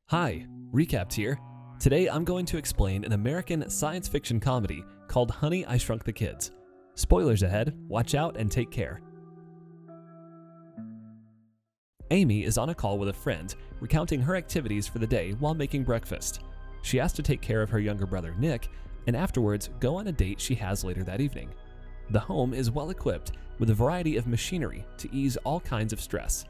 Hi, Recapped here. Today I'm going to explain an American science fiction comedy called Honey, I Shrunk the Kids. Spoilers ahead, watch out and take care. Amy is on a call with a friend, recounting her activities for the day while making breakfast. She has to take care of her younger brother Nick, and afterwards go on a date she has later that evening. The home is well equipped with a variety of machinery to ease all kinds of stress.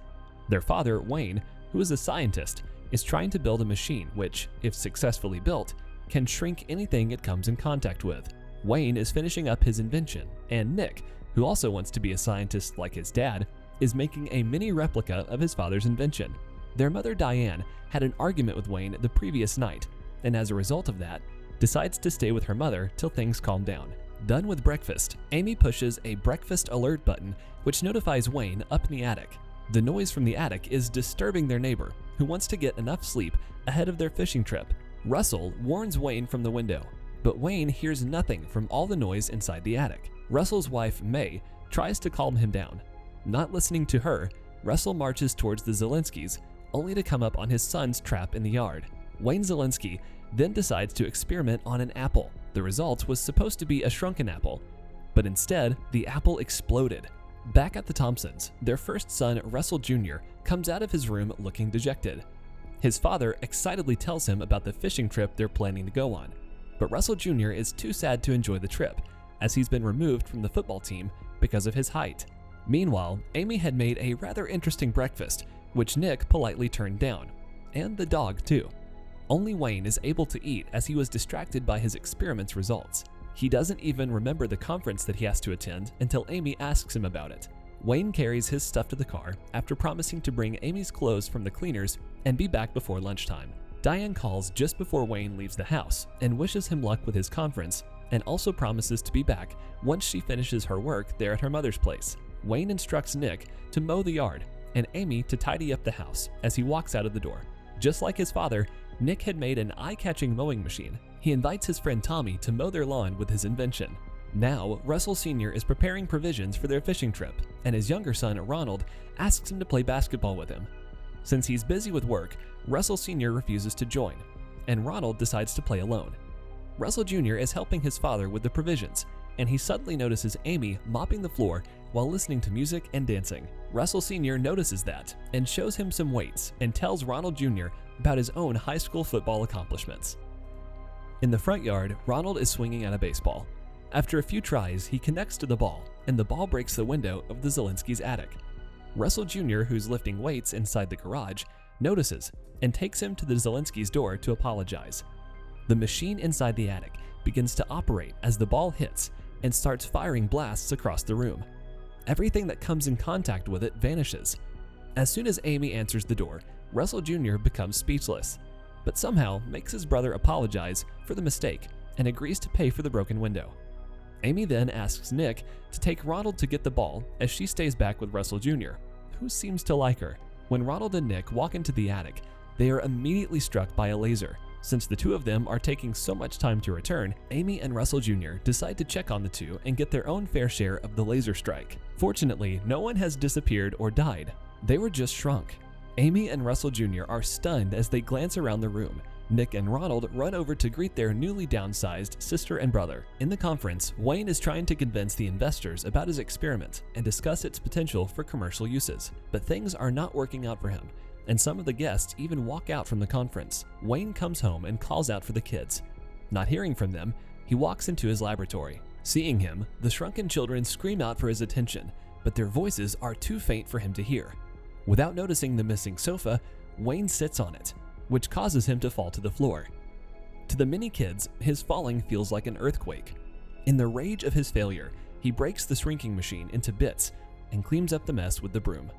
Their father, Wayne, who is a scientist, is trying to build a machine which, if successfully built, can shrink anything it comes in contact with. Wayne is finishing up his invention, and Nick, who also wants to be a scientist like his dad, is making a mini replica of his father's invention. Their mother Diane had an argument with Wayne the previous night, and as a result of that, decides to stay with her mother till things calm down. Done with breakfast, Amy pushes a breakfast alert button which notifies Wayne up in the attic. The noise from the attic is disturbing their neighbor, who wants to get enough sleep ahead of their fishing trip. Russell warns Wayne from the window, but Wayne hears nothing from all the noise inside the attic. Russell's wife, May, tries to calm him down. Not listening to her, Russell marches towards the Zelenskys, only to come up on his son's trap in the yard. Wayne Zelensky then decides to experiment on an apple. The result was supposed to be a shrunken apple, but instead, the apple exploded. Back at the Thompsons, their first son, Russell Jr., comes out of his room looking dejected. His father excitedly tells him about the fishing trip they're planning to go on, but Russell Jr. is too sad to enjoy the trip, as he's been removed from the football team because of his height. Meanwhile, Amy had made a rather interesting breakfast, which Nick politely turned down, and the dog too. Only Wayne is able to eat as he was distracted by his experiment's results. He doesn't even remember the conference that he has to attend until Amy asks him about it. Wayne carries his stuff to the car after promising to bring Amy's clothes from the cleaners and be back before lunchtime. Diane calls just before Wayne leaves the house and wishes him luck with his conference, and also promises to be back once she finishes her work there at her mother's place. Wayne instructs Nick to mow the yard and Amy to tidy up the house as he walks out of the door. Just like his father, Nick had made an eye-catching mowing machine. He invites his friend Tommy to mow their lawn with his invention. Now, Russell Sr. is preparing provisions for their fishing trip, and his younger son, Ronald, asks him to play basketball with him. Since he's busy with work, Russell Sr. refuses to join, and Ronald decides to play alone. Russell Jr. is helping his father with the provisions, and he suddenly notices Amy mopping the floor while listening to music and dancing. Russell Sr. notices that and shows him some weights and tells Ronald Jr. about his own high school football accomplishments. In the front yard, Ronald is swinging at a baseball. After a few tries, he connects to the ball, and the ball breaks the window of the Zelenskys' attic. Russell Jr., who's lifting weights inside the garage, notices and takes him to the Zelenskys' door to apologize. The machine inside the attic begins to operate as the ball hits and starts firing blasts across the room. Everything that comes in contact with it vanishes. As soon as Amy answers the door, Russell Jr. becomes speechless, but somehow makes his brother apologize for the mistake and agrees to pay for the broken window. Amy then asks Nick to take Ronald to get the ball as she stays back with Russell Jr., who seems to like her. When Ronald and Nick walk into the attic, they are immediately struck by a laser. Since the two of them are taking so much time to return, Amy and Russell Jr. decide to check on the two and get their own fair share of the laser strike. Fortunately, no one has disappeared or died. They were just shrunk. Amy and Russell Jr. are stunned as they glance around the room. Nick and Ronald run over to greet their newly downsized sister and brother. In the conference, Wayne is trying to convince the investors about his experiment and discuss its potential for commercial uses. But things are not working out for him, and some of the guests even walk out from the conference. Wayne comes home and calls out for the kids. Not hearing from them, he walks into his laboratory. Seeing him, the shrunken children scream out for his attention, but their voices are too faint for him to hear. Without noticing the missing sofa, Wayne sits on it, which causes him to fall to the floor. To the mini kids, his falling feels like an earthquake. In the rage of his failure, he breaks the shrinking machine into bits and cleans up the mess with the broom.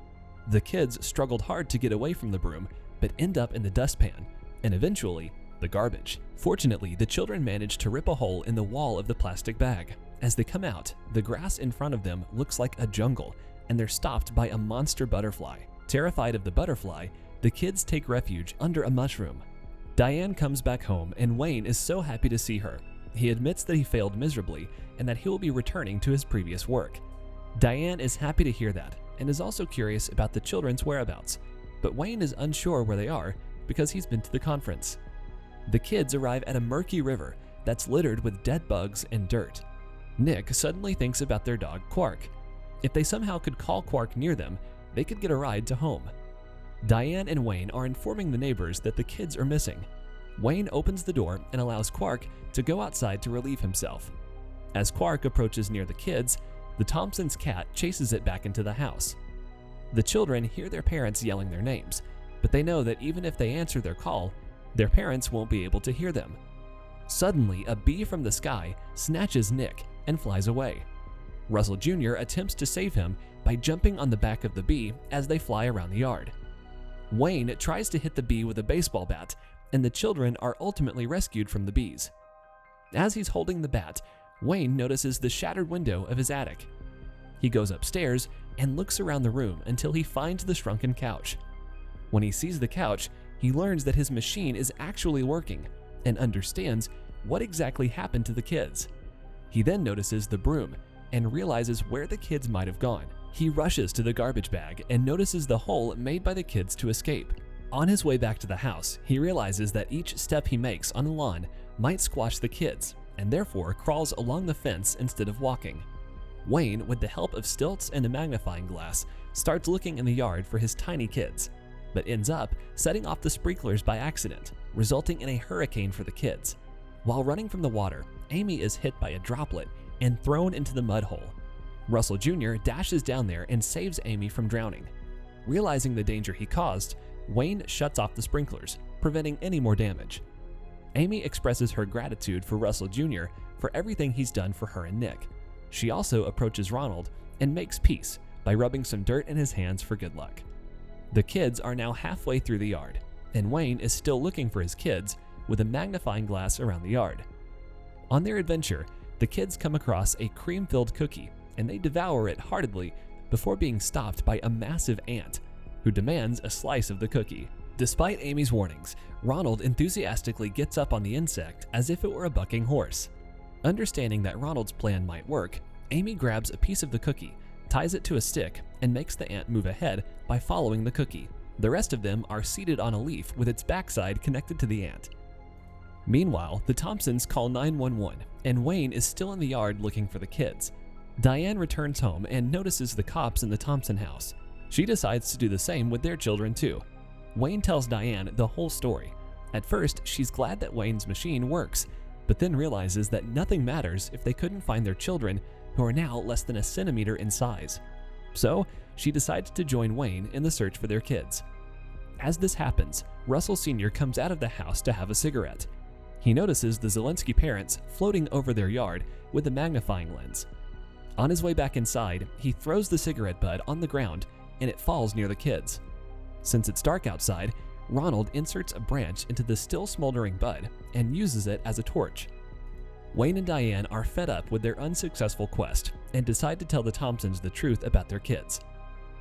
The kids struggled hard to get away from the broom, but end up in the dustpan, and eventually, the garbage. Fortunately, the children manage to rip a hole in the wall of the plastic bag. As they come out, the grass in front of them looks like a jungle, and they're stopped by a monster butterfly. Terrified of the butterfly, the kids take refuge under a mushroom. Diane comes back home, and Wayne is so happy to see her. He admits that he failed miserably and that he will be returning to his previous work. Diane is happy to hear that and is also curious about the children's whereabouts, but Wayne is unsure where they are because he's been to the conference. The kids arrive at a murky river that's littered with dead bugs and dirt. Nick suddenly thinks about their dog Quark. If they somehow could call Quark near them, they could get a ride to home. Diane and Wayne are informing the neighbors that the kids are missing. Wayne opens the door and allows Quark to go outside to relieve himself. As Quark approaches near the kids, the Thompsons' cat chases it back into the house. The children hear their parents yelling their names, but they know that even if they answer their call, their parents won't be able to hear them. Suddenly, a bee from the sky snatches Nick and flies away. Russell Jr. attempts to save him by jumping on the back of the bee as they fly around the yard. Wayne tries to hit the bee with a baseball bat, and the children are ultimately rescued from the bees. As he's holding the bat, Wayne notices the shattered window of his attic. He goes upstairs and looks around the room until he finds the shrunken couch. When he sees the couch, he learns that his machine is actually working and understands what exactly happened to the kids. He then notices the broom and realizes where the kids might have gone. He rushes to the garbage bag and notices the hole made by the kids to escape. On his way back to the house, he realizes that each step he makes on the lawn might squash the kids, and therefore crawls along the fence instead of walking. Wayne, with the help of stilts and a magnifying glass, starts looking in the yard for his tiny kids, but ends up setting off the sprinklers by accident, resulting in a hurricane for the kids. While running from the water, Amy is hit by a droplet and thrown into the mud hole. Russell Jr. dashes down there and saves Amy from drowning. Realizing the danger he caused, Wayne shuts off the sprinklers, preventing any more damage. Amy expresses her gratitude for Russell Jr. for everything he's done for her and Nick. She also approaches Ronald and makes peace by rubbing some dirt in his hands for good luck. The kids are now halfway through the yard, and Wayne is still looking for his kids with a magnifying glass around the yard. On their adventure, the kids come across a cream-filled cookie, and they devour it heartedly before being stopped by a massive ant, who demands a slice of the cookie. Despite Amy's warnings, Ronald enthusiastically gets up on the insect as if it were a bucking horse. Understanding that Ronald's plan might work, Amy grabs a piece of the cookie, ties it to a stick, and makes the ant move ahead by following the cookie. The rest of them are seated on a leaf with its backside connected to the ant. Meanwhile, the Thompsons call 911, and Wayne is still in the yard looking for the kids. Diane returns home and notices the cops in the Thompson house. She decides to do the same with their children too. Wayne tells Diane the whole story. At first, she's glad that Wayne's machine works, but then realizes that nothing matters if they couldn't find their children, who are now less than a centimeter in size. So, she decides to join Wayne in the search for their kids. As this happens, Russell Sr. comes out of the house to have a cigarette. He notices the Zelensky parents floating over their yard with a magnifying lens. On his way back inside, he throws the cigarette butt on the ground and it falls near the kids. Since it's dark outside, Ronald inserts a branch into the still smoldering bud and uses it as a torch. Wayne and Diane are fed up with their unsuccessful quest and decide to tell the Thompsons the truth about their kids.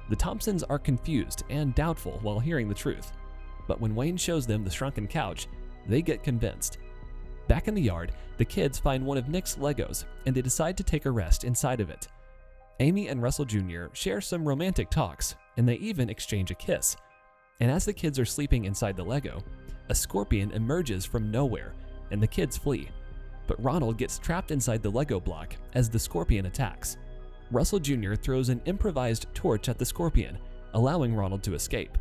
The Thompsons are confused and doubtful while hearing the truth, but when Wayne shows them the shrunken couch, they get convinced. Back in the yard, the kids find one of Nick's Legos and they decide to take a rest inside of it. Amy and Russell Jr. share some romantic talks, and they even exchange a kiss. And as the kids are sleeping inside the Lego, a scorpion emerges from nowhere and the kids flee. But Ronald gets trapped inside the Lego block as the scorpion attacks. Russell Jr. throws an improvised torch at the scorpion, allowing Ronald to escape.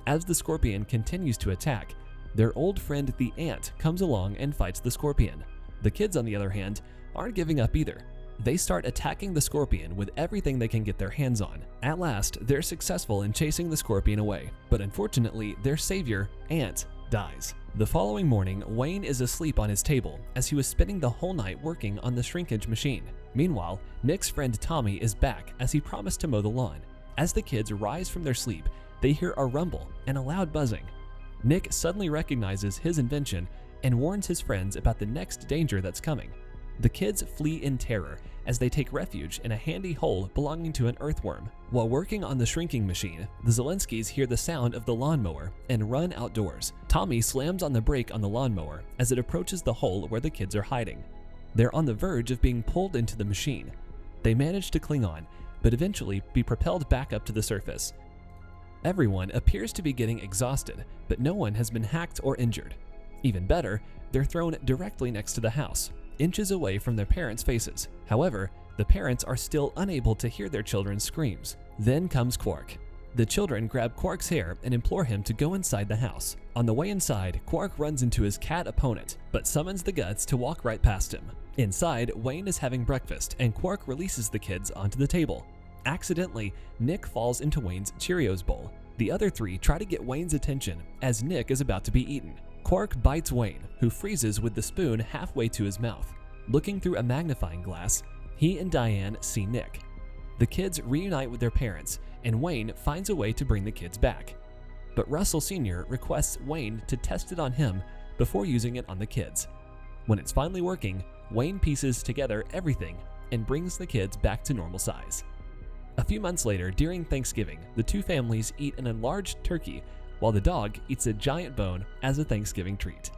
As the scorpion continues to attack, their old friend the ant comes along and fights the scorpion. The kids, on the other hand, aren't giving up either. They start attacking the scorpion with everything they can get their hands on. At last, they're successful in chasing the scorpion away, but unfortunately, their savior, Ant, dies. The following morning, Wayne is asleep on his table as he was spending the whole night working on the shrinkage machine. Meanwhile, Nick's friend Tommy is back as he promised to mow the lawn. As the kids rise from their sleep, they hear a rumble and a loud buzzing. Nick suddenly recognizes his invention and warns his friends about the next danger that's coming. The kids flee in terror as they take refuge in a handy hole belonging to an earthworm. While working on the shrinking machine, the Zelenskys hear the sound of the lawnmower and run outdoors. Tommy slams on the brake on the lawnmower as it approaches the hole where the kids are hiding. They're on the verge of being pulled into the machine. They manage to cling on, but eventually be propelled back up to the surface. Everyone appears to be getting exhausted, but no one has been hacked or injured. Even better, they're thrown directly next to the house, inches away from their parents' faces. However, the parents are still unable to hear their children's screams. Then comes Quark. The children grab Quark's hair and implore him to go inside the house. On the way inside, Quark runs into his cat opponent, but summons the guts to walk right past him. Inside, Wayne is having breakfast, and Quark releases the kids onto the table. Accidentally, Nick falls into Wayne's Cheerios bowl. The other three try to get Wayne's attention as Nick is about to be eaten. Quark bites Wayne, who freezes with the spoon halfway to his mouth. Looking through a magnifying glass, he and Diane see Nick. The kids reunite with their parents, and Wayne finds a way to bring the kids back. But Russell Sr. requests Wayne to test it on him before using it on the kids. When it's finally working, Wayne pieces together everything and brings the kids back to normal size. A few months later, during Thanksgiving, the two families eat an enlarged turkey while the dog eats a giant bone as a Thanksgiving treat.